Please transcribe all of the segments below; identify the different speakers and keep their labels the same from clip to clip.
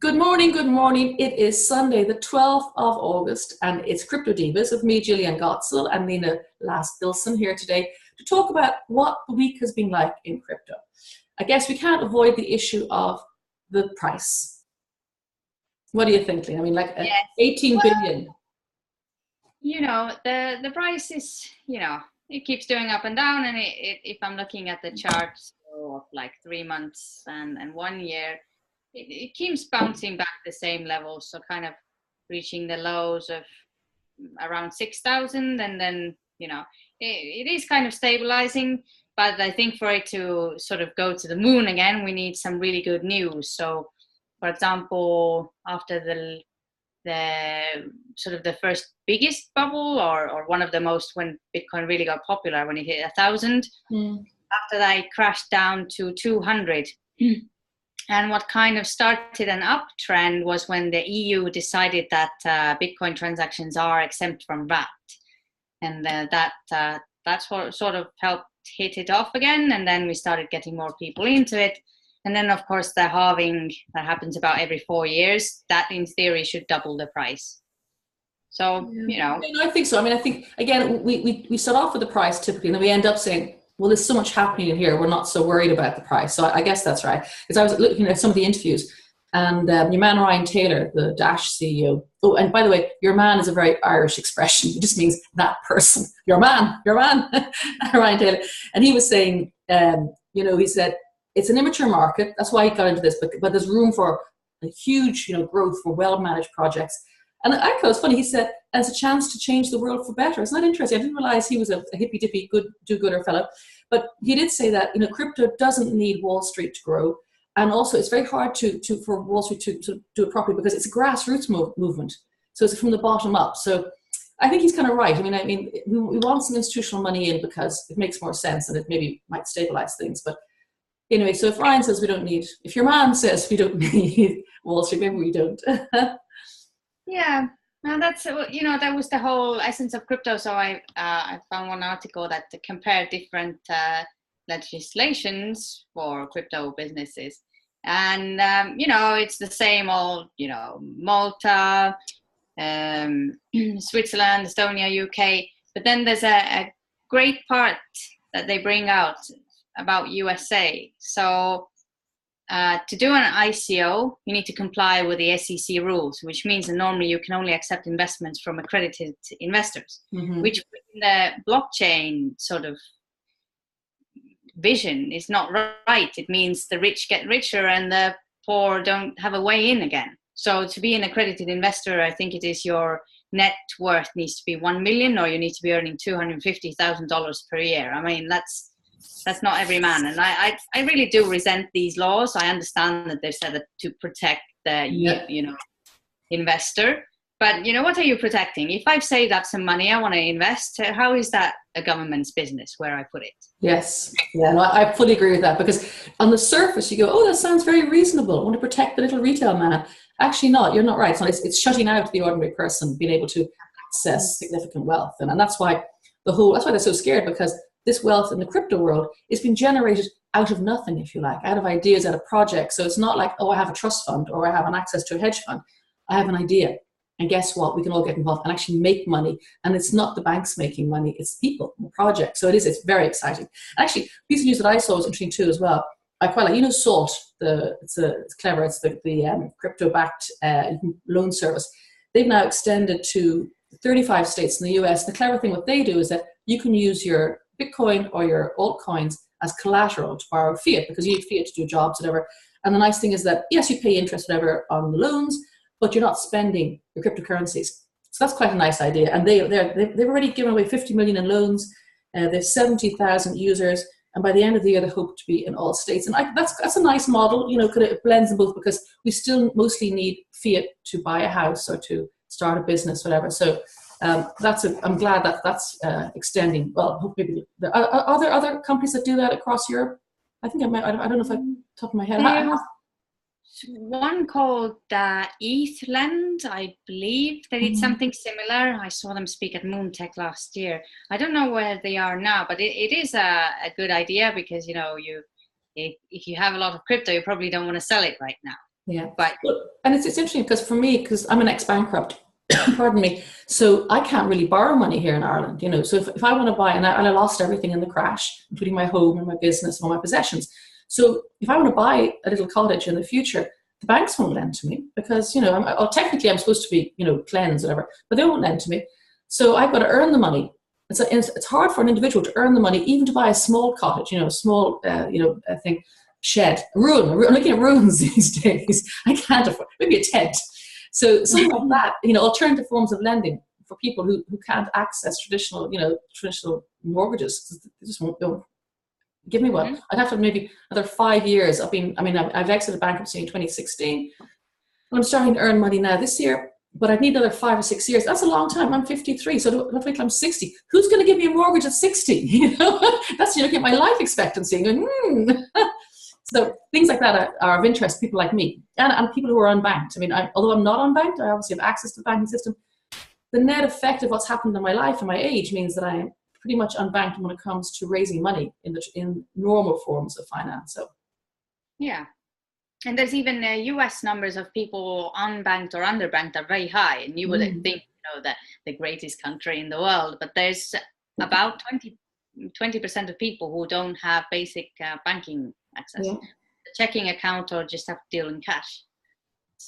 Speaker 1: Good morning, good morning. It is Sunday, the 12th of August, and it's Crypto Divas with me, Gillian Gotzel, and Nina Last-Bilson here today to talk about what the week has been like in crypto. I guess we can't avoid the issue of the price. What do you think, Lena? I mean, like
Speaker 2: Yes.
Speaker 1: 18 billion.
Speaker 2: The price is, it keeps going up and down, and if I'm looking at the charts of like 3 months and 1 year, it keeps bouncing back the same levels, so kind of reaching the lows of around 6,000, and then it is kind of stabilizing. But I think for it to sort of go to the moon again, we need some really good news. So, for example, after the sort of the first biggest bubble, or one of the most, when Bitcoin really got popular, when it hit 1,000, after that it crashed down to 200. And what kind of started an uptrend was when the EU decided that Bitcoin transactions are exempt from VAT, and that's what sort of helped hit it off again. And then we started getting more people into it. And then, of course, the halving that happens about every 4 years, that in theory should double the price. So,
Speaker 1: I think so. I mean, I think, again, we start off with the price typically, and then we end up saying, well, there's so much happening in here, we're not so worried about the price. So I guess that's right. Because I was looking at some of the interviews, and your man Ryan Taylor, the Dash CEO. Oh, and by the way, your man is a very Irish expression. It just means that person. Your man, Ryan Taylor. And he was saying, he said, it's an immature market. That's why he got into this, but there's room for a huge, growth for well-managed projects. And ICOs, it's funny, he said, as a chance to change the world for better. It's not interesting. I didn't realize he was a hippy-dippy, do-gooder fellow. But he did say that, crypto doesn't need Wall Street to grow. And also, it's very hard for Wall Street to do it properly, because it's a grassroots movement. So it's from the bottom up. So I think he's kind of right. I mean, we want some institutional money in because it makes more sense, and it maybe might stabilize things. But anyway, so if Ryan says if your man says we don't need Wall Street, maybe we don't.
Speaker 2: Yeah, and that's, that was the whole essence of crypto. So I found one article that compared different legislations for crypto businesses. And, it's the same old, Malta, Switzerland, Estonia, UK. But then there's a great part that they bring out about USA. So to do an ICO, you need to comply with the SEC rules, which means that normally you can only accept investments from accredited investors, which in the blockchain sort of vision is not right. It means the rich get richer and the poor don't have a way in again. So to be an accredited investor, I think it is your net worth needs to be 1 million, or you need to be earning $250,000 per year. I mean, that's not every man. And I really do resent these laws. I understand that they've said that to protect the investor. But, what are you protecting? If I've saved up some money, I want to invest, how is that a government's business where I put it?
Speaker 1: Yes. Yeah, no, I fully agree with that, because on the surface you go, oh, that sounds very reasonable. I want to protect the little retail man. Actually not. You're not right. It's shutting out the ordinary person being able to access significant wealth. And that's why that's why they're so scared, because this wealth in the crypto world is being generated out of nothing, if you like, out of ideas, out of projects. So it's not like, oh, I have a trust fund or I have an access to a hedge fund. I have an idea. And guess what? We can all get involved and actually make money. And it's not the banks making money, it's people, the project. So it's very exciting. Actually, a piece of news that I saw was interesting too as well. I quite like, Salt, it's clever, it's the crypto-backed loan service. They've now extended to 35 states in the US. The clever thing what they do is that you can use your Bitcoin or your altcoins as collateral to borrow fiat, because you need fiat to do jobs, whatever. And the nice thing is that, yes, you pay interest, whatever, on the loans, but you're not spending your cryptocurrencies. So that's quite a nice idea. And they've already given away 50 million in loans. They have 70,000 users. And by the end of the year, they hope to be in all states. And that's a nice model, it blends in both, because we still mostly need fiat to buy a house or to start a business, whatever. So I'm glad that's extending. Well, hope maybe are there other companies that do that across Europe? I think I don't know if I top of my head.
Speaker 2: One called ETHLend, I believe they did something similar. I saw them speak at MoonTech last year. I don't know where they are now, but it is a good idea, because if you have a lot of crypto, you probably don't want to sell it right now.
Speaker 1: Yeah.
Speaker 2: But
Speaker 1: And it's interesting because for me, because I'm an ex-bankrupt, pardon me, so I can't really borrow money here in Ireland, so if I want to buy, and I lost everything in the crash, including my home and my business and all my possessions. So if I want to buy a little cottage in the future, the banks won't lend to me because, technically I'm supposed to be, cleansed, whatever, but they won't lend to me. So I've got to earn the money. It's hard for an individual to earn the money, even to buy a small cottage, a small, thing, shed, ruin. I'm looking at ruins these days. I can't afford, maybe a tent. So something like that, alternative forms of lending for people who can't access traditional mortgages. They just won't go. Give me what? I'd have to maybe another 5 years. I've exited bankruptcy in 2016. And I'm starting to earn money now this year, but I'd need another 5 or 6 years. That's a long time. I'm 53, so I don't have to wait till I'm 60. Who's going to give me a mortgage at 60? That's, looking at my life expectancy and going, So things like that are of interest to people like me and people who are unbanked. Although I'm not unbanked, I obviously have access to the banking system. The net effect of what's happened in my life and my age means that I'm pretty much unbanked when it comes to raising money in normal forms of finance. So,
Speaker 2: yeah. And there's even US numbers of people unbanked or underbanked are very high. And you would think, that the greatest country in the world, but there's about 20% of people who don't have basic banking access.
Speaker 1: Yeah.
Speaker 2: A checking account or just have to deal in cash.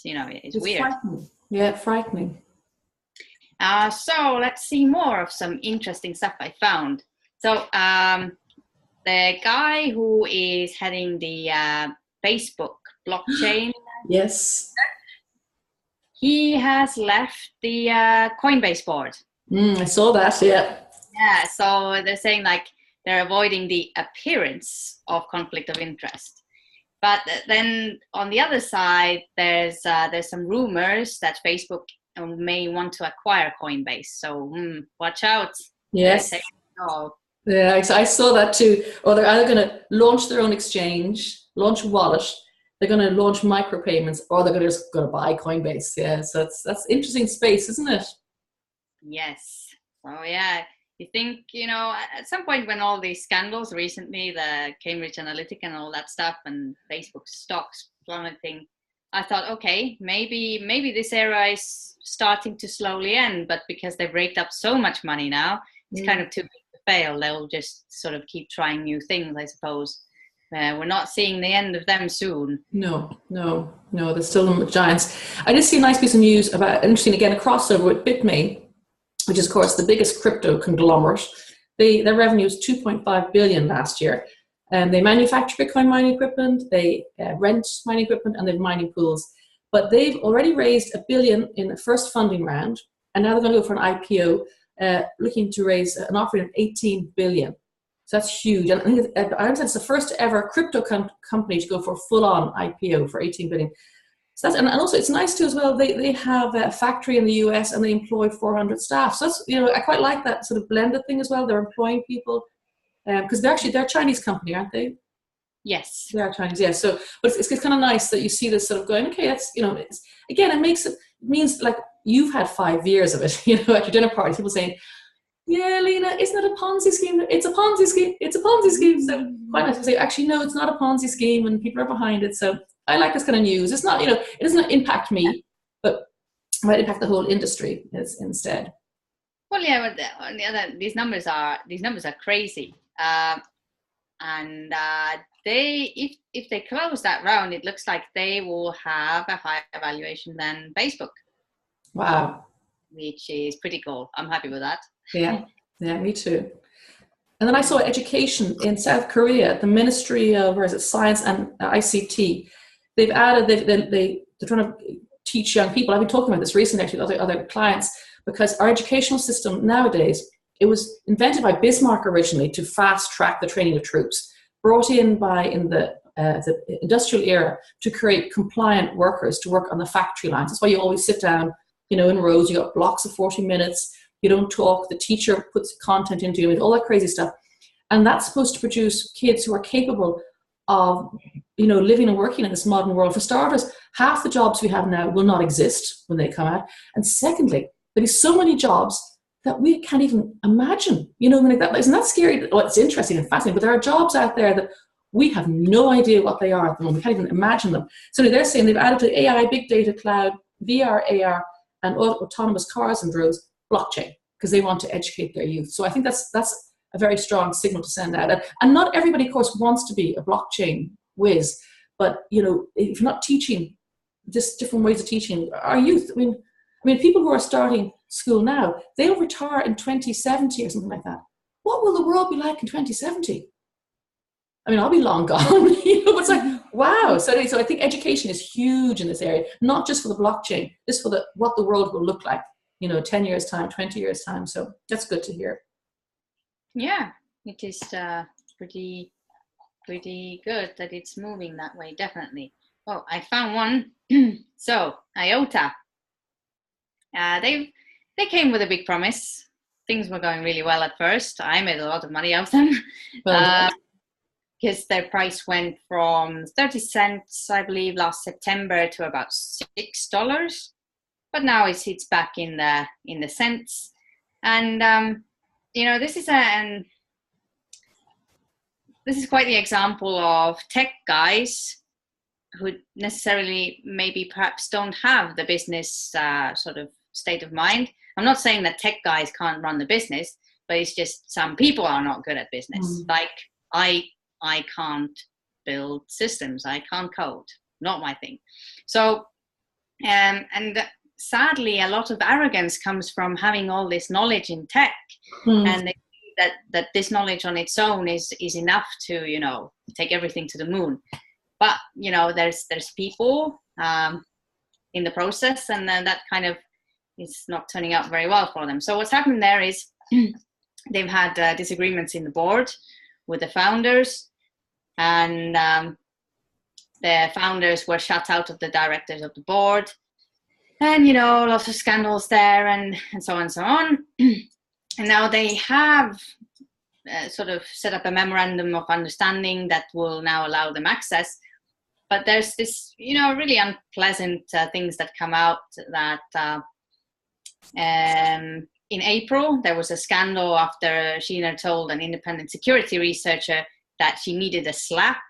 Speaker 2: It's weird.
Speaker 1: Frightening. Yeah, frightening.
Speaker 2: So let's see more of some interesting stuff I found. So the guy who is heading the Facebook blockchain,
Speaker 1: yes,
Speaker 2: he has left the Coinbase board.
Speaker 1: I saw that.
Speaker 2: Yeah, so they're saying they're avoiding the appearance of conflict of interest. But then on the other side, there's some rumors that Facebook may want to acquire Coinbase. So watch out.
Speaker 1: Yes. Yeah, I saw that too. Or they're either going to launch their own exchange, launch a wallet, they're going to launch micropayments, or they're just going to buy Coinbase. Yeah, so that's interesting space, isn't it?
Speaker 2: Yes. So yeah, you think, at some point when all these scandals recently, the Cambridge Analytica and all that stuff, and Facebook stocks plummeting, I thought, okay, maybe this era is starting to slowly end, but because they've raked up so much money now, it's kind of too big to fail. They'll just sort of keep trying new things, I suppose. We're not seeing the end of them soon. No,
Speaker 1: they're still giants. I did see a nice piece of news about, interesting again, a crossover with BitMe, which is, of course, the biggest crypto conglomerate. Their revenue was 2.5 billion last year. They manufacture Bitcoin mining equipment, they rent mining equipment, and they have mining pools. But they've already raised $1 billion in the first funding round, and now they're going to go for an IPO, looking to raise an offering of 18 billion. So that's huge. And I think it's the first ever crypto company to go for a full-on IPO for 18 billion. So that's, and also it's nice too as well. They have a factory in the US and they employ 400 staff. So that's, I quite like that sort of blended thing as well. They're employing people because they're a Chinese company, aren't they?
Speaker 2: Yes,
Speaker 1: they are Chinese. Yeah. So, but it's kind of nice that you see this sort of going. Okay, that's it means like you've had 5 years of it. At your dinner party, people saying, "Yeah, Lena, isn't it a Ponzi scheme? It's a Ponzi scheme. It's a Ponzi scheme." So quite nice to say, actually, no, it's not a Ponzi scheme, and people are behind it. So I like this kind of news. It's not, it doesn't impact me, but it might impact the whole industry instead.
Speaker 2: Well, yeah, but on the other, these numbers are crazy, and if they close that round, it looks like they will have a higher valuation than Facebook.
Speaker 1: Wow,
Speaker 2: which is pretty cool. I'm happy with that.
Speaker 1: Yeah, me too. And then I saw education in South Korea, the Ministry of Science and ICT. They've added, they're trying to teach young people. I've been talking about this recently actually with other clients, because our educational system nowadays, it was invented by Bismarck originally to fast track the training of troops, brought in in the industrial era to create compliant workers to work on the factory lines. That's why you always sit down, in rows. You got blocks of 40 minutes. You don't talk. The teacher puts content into you, all that crazy stuff. And that's supposed to produce kids who are capable of, living and working in this modern world. For starters, half the jobs we have now will not exist when they come out. And secondly, there'll be so many jobs that we can't even imagine. Isn't that scary? Well, it's interesting and fascinating, but there are jobs out there that We have no idea what they are at the moment. We can't even imagine them. So they're saying they've added to AI, big data, cloud, VR, AR, and autonomous cars and drones, blockchain, because they want to educate their youth. So I think that's a very strong signal to send out. And not everybody, of course, wants to be a blockchain whiz, but if you're not teaching just different ways of teaching our youth, I mean, people who are starting school now, they'll retire in 2070 or something like that. What will the world be like in 2070? I mean, I'll be long gone. It's like, wow. So I think education is huge in this area, not just for the blockchain, just for what the world will look like, 10 years time, 20 years time. So that's good to hear.
Speaker 2: Yeah, it is pretty good that it's moving that way, definitely. Oh, I found one. So IOTA, they came with a big promise. Things were going really well at first. I made a lot of money off them. Because their price went from 30 cents, I believe, last September to about $6. But now it's back in the cents. And this is quite the example of tech guys who necessarily maybe perhaps don't have the business sort of state of mind. I'm not saying that tech guys can't run the business, but it's just some people are not good at business. Like I can't build systems. I can't code. Not my thing. So, and sadly, a lot of arrogance comes from having all this knowledge in tech, and they think that this knowledge on its own is enough to take everything to the moon. But there's people in the process, and then that kind of is not turning out very well for them. So what's happened there is they've had disagreements in the board with the founders, and the founders were shut out of the directors of the board, and lots of scandals there, and so on and so on. And now they have sort of set up a memorandum of understanding that will now allow them access, but there's this really unpleasant things that come out that in April there was a scandal after Sheena told an independent security researcher that she needed a slap,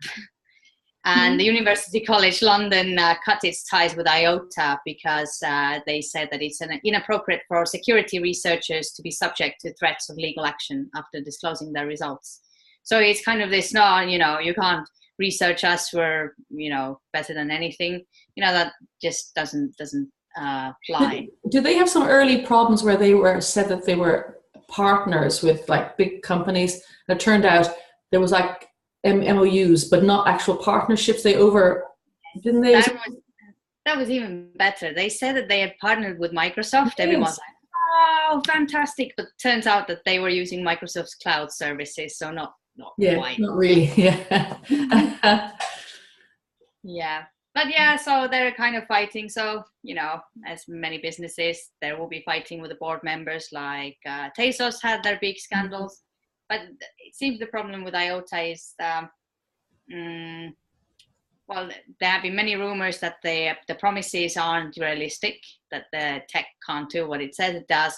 Speaker 2: and the University College London cut its ties with IOTA because they said that it's inappropriate for security researchers to be subject to threats of legal action after disclosing their results. So it's kind of this, no, you can't research us, we're better than anything. That just doesn't fly.
Speaker 1: Do they have some early problems where they said that they were partners with like big companies? It turned out there was like MOUs, but not actual partnerships. Didn't they?
Speaker 2: That was even better. They said that they had partnered with Microsoft. Yes. Everyone's like, oh, fantastic. But turns out that they were using Microsoft's cloud services. So not quite.
Speaker 1: Not really. Yeah.
Speaker 2: Yeah. But yeah, so they're kind of fighting. So, as many businesses, there will be fighting with the board members, like Tezos had their big scandals. But it seems the problem with IOTA is, there have been many rumors that the promises aren't realistic, that the tech can't do what it says it does.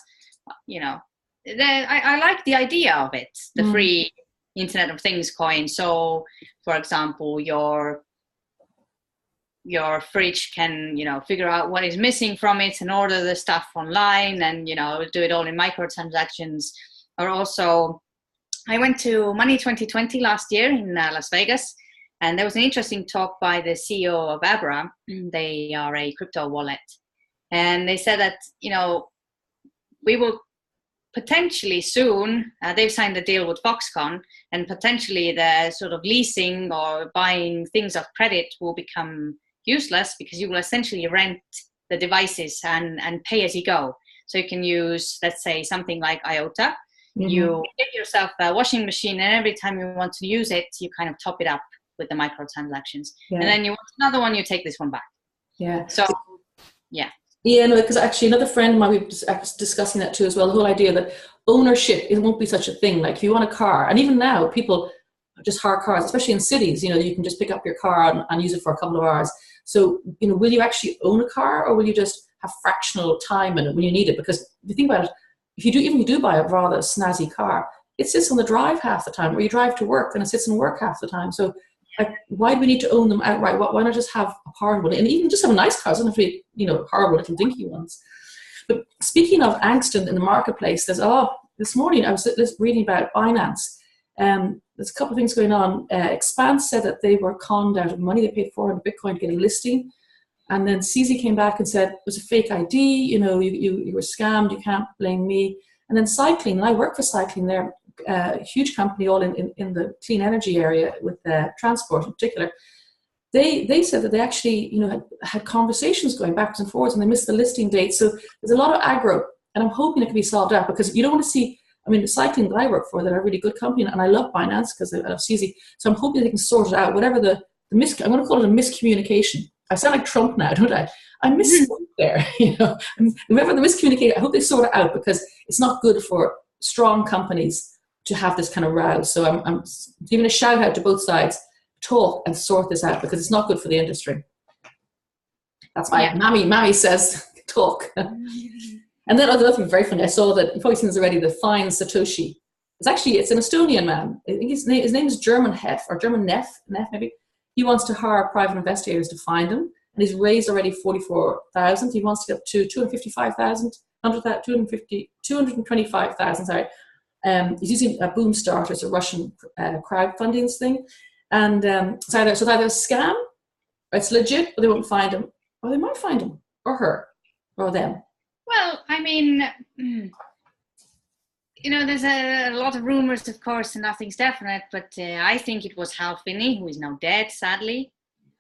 Speaker 2: I like the idea of it, the free Internet of Things coin. So, for example, your fridge can, figure out what is missing from it and order the stuff online and, do it all in microtransactions. Or also, I went to Money 2020 last year in Las Vegas, and there was an interesting talk by the CEO of Abra. They are a crypto wallet. And they said that, we will potentially soon, they've signed a deal with Foxconn, and potentially the sort of leasing or buying things off credit will become useless because you will essentially rent the devices and pay as you go. So you can use, let's say, something like IOTA. You get yourself a washing machine, and every time you want to use it, you kind of top it up with the microtransactions. Yeah. And then you want another one, you take this one back.
Speaker 1: Yeah.
Speaker 2: So, yeah.
Speaker 1: Yeah, no, because actually another friend of mine, we were discussing that too as well, the whole idea that ownership, it won't be such a thing. Like if you want a car, and even now people just hire cars, especially in cities, you can just pick up your car and use it for a couple of hours. So, will you actually own a car, or will you just have fractional time in it when you need it? Because if you think about it, if you do buy a rather snazzy car, it sits on the drive half the time, or you drive to work and it sits in work half the time. So Like, why do we need to own them outright? Why not just have a part of one? And even just have a nice car. It doesn't have to be, horrible little dinky ones. But speaking of angst in the marketplace, this morning I was reading about Binance. There's a couple of things going on. Expanse said that they were conned out of money. They paid 400 Bitcoin to get a listing. And then CZ came back and said, it was a fake ID, you were scammed, you can't blame me. And then Cycling, and I work for Cycling, they're a huge company all in the clean energy area with transport in particular. They said that they actually, had conversations going backwards and forwards and they missed the listing date. So there's a lot of aggro, and I'm hoping it can be solved out, because you don't want to see, the Cycling that I work for, they're a really good company, and I love Binance because I love CZ. So I'm hoping they can sort it out, whatever I'm going to call it a miscommunication. I sound like Trump now, don't I? I misspoke there, Whoever the miscommunication, I hope they sort it out, because it's not good for strong companies to have this kind of row. So I'm giving a shout out to both sides. Talk and sort this out, because it's not good for the industry. That's why Mammy says talk. And then other thing very funny, I saw that, you've probably seen this already, the fine Satoshi. It's an Estonian man. I think his name is German Hef, or German Neff maybe. He wants to hire private investigators to find him, and he's raised already 44,000. He wants to get up to 255,000, 225,000, sorry. He's using a Boom Starter, it's a Russian crowdfunding thing. And it's either a scam, or it's legit, but they won't find him. Or they might find him, or her, or them.
Speaker 2: Well, there's a lot of rumors, of course, and nothing's definite, but I think it was Hal Finney, who is now dead, sadly.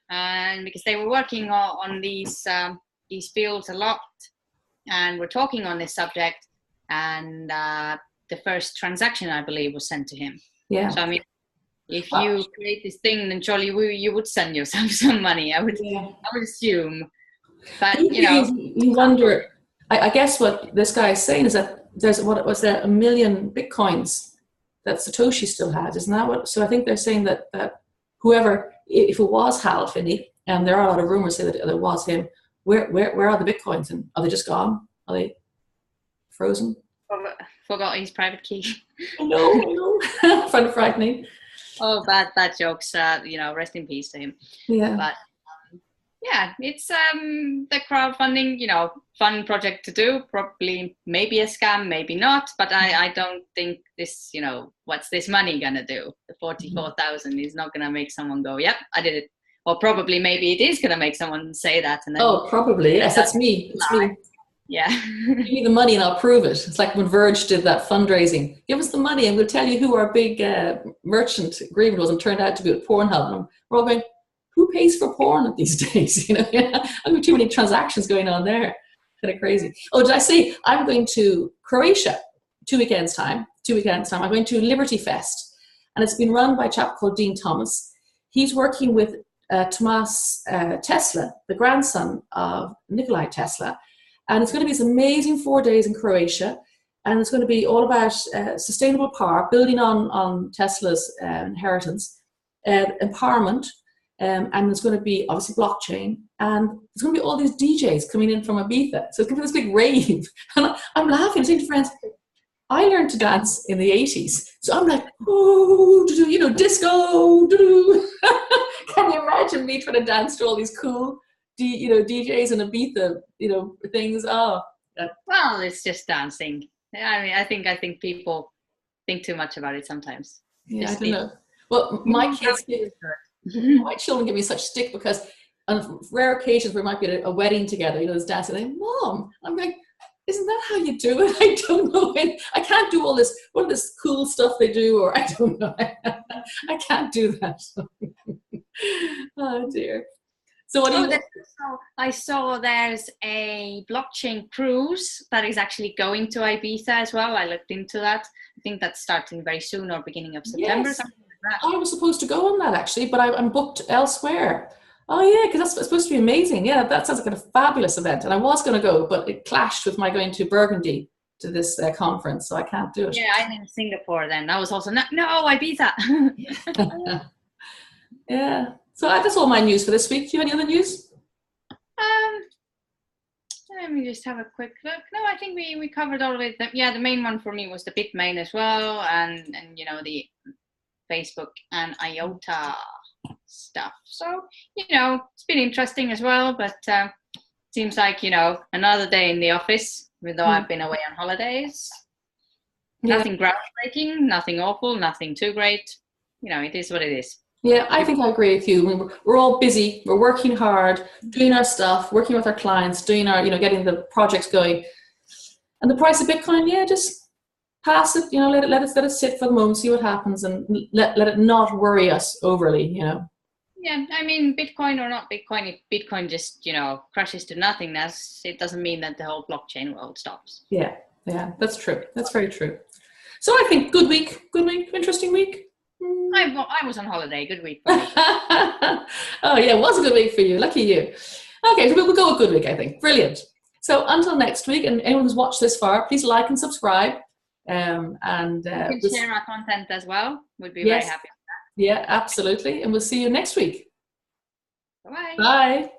Speaker 2: And because they were working on these fields a lot, and were talking on this subject, and the first transaction, I believe, was sent to him.
Speaker 1: Yeah.
Speaker 2: So, if you create this thing, then surely you would send yourself some money, I would assume. But,
Speaker 1: You wonder, I guess what this guy is saying is that there's, what was there, 1 million Bitcoins that Satoshi still has, isn't that what? So I think they're saying that whoever, if it was Hal Finney, and there are a lot of rumors say that it was him, where are the Bitcoins? And are they just gone? Are they frozen?
Speaker 2: Forgot his private key.
Speaker 1: I know. Frightening.
Speaker 2: Oh, bad jokes. Rest in peace to him.
Speaker 1: Yeah.
Speaker 2: But it's the crowdfunding, fun project to do. Probably, maybe a scam, maybe not. But I don't think this, what's this money gonna do? The 44,000 is not gonna make someone go, "Yep, I did it." Or probably, maybe it is gonna make someone say that. And then,
Speaker 1: probably. Yes, that's me. It's me.
Speaker 2: Yeah.
Speaker 1: Give me the money and I'll prove it. It's like when Verge did that fundraising. Give us the money and we'll tell you who our big merchant agreement was, and turned out to be with Pornhub. And we're all going, who pays for porn these days? I have too many transactions going on there. Kind of crazy. Oh, did I say I'm going to Croatia 2 weekends time? I'm going to Liberty Fest. And it's been run by a chap called Dean Thomas. He's working with Tomas Tesla, the grandson of Nikolai Tesla. And it's going to be this amazing 4 days in Croatia. And it's going to be all about sustainable power, building on Tesla's inheritance, empowerment, and there's going to be obviously blockchain. And there's going to be all these DJs coming in from Ibiza. So it's going to be this big rave. And I'm laughing, saying to friends, I learned to dance in the 80s. So I'm like, oh, disco. Can you imagine me trying to dance to all these cool DJs and Ibiza, things. Oh,
Speaker 2: well, it's just dancing. I think people think too much about it sometimes.
Speaker 1: Yeah, I don't know. Well, my children give me such stick because on rare occasions where we might be at a wedding together, there's dancing. They, Mom, I'm like, isn't that how you do it? I don't know. I can't do all this cool stuff they do, or I don't know. I can't do that. Oh dear. So what do you?
Speaker 2: I saw there's a blockchain cruise that is actually going to Ibiza as well. I looked into that. I think that's starting very soon or beginning of September.
Speaker 1: Yes.
Speaker 2: Something like that.
Speaker 1: I was supposed to go on that actually, but I'm booked elsewhere. Oh yeah, because that's supposed to be amazing. Yeah, that sounds like a fabulous event. And I was going to go, but it clashed with my going to Burgundy to this conference, so I can't do it.
Speaker 2: Yeah, I'm in Singapore then. I was also Ibiza.
Speaker 1: Yeah. So that's all my news for this week. Do you have any other news?
Speaker 2: Let me just have a quick look. No, I think we covered all of it. The main one for me was the Bitmain as well, and the Facebook and IOTA. stuff. So, it's been interesting as well, but seems like, another day in the office, even though I've been away on holidays. Nothing groundbreaking, nothing awful, nothing too great. It is what it is.
Speaker 1: Yeah, I think I agree with you. I mean, we're all busy. We're working hard, doing our stuff, working with our clients, doing our, getting the projects going. And the price of Bitcoin, just pass it. Let it sit for the moment, see what happens, and let it not worry us overly.
Speaker 2: Yeah, I mean, Bitcoin or not Bitcoin, if Bitcoin just crashes to nothingness, it doesn't mean that the whole blockchain world stops.
Speaker 1: Yeah, that's true. That's very true. So I think good week, interesting week.
Speaker 2: I was on holiday. Good week for me.
Speaker 1: Oh yeah, it was a good week for you. Lucky you. Okay, so we'll go with good week, I think. Brilliant. So until next week, and anyone who's watched this far, please like and subscribe. And
Speaker 2: you can share our content as well. We'd be very happy with that.
Speaker 1: Yeah, absolutely. And we'll see you next week.
Speaker 2: Bye.
Speaker 1: Bye.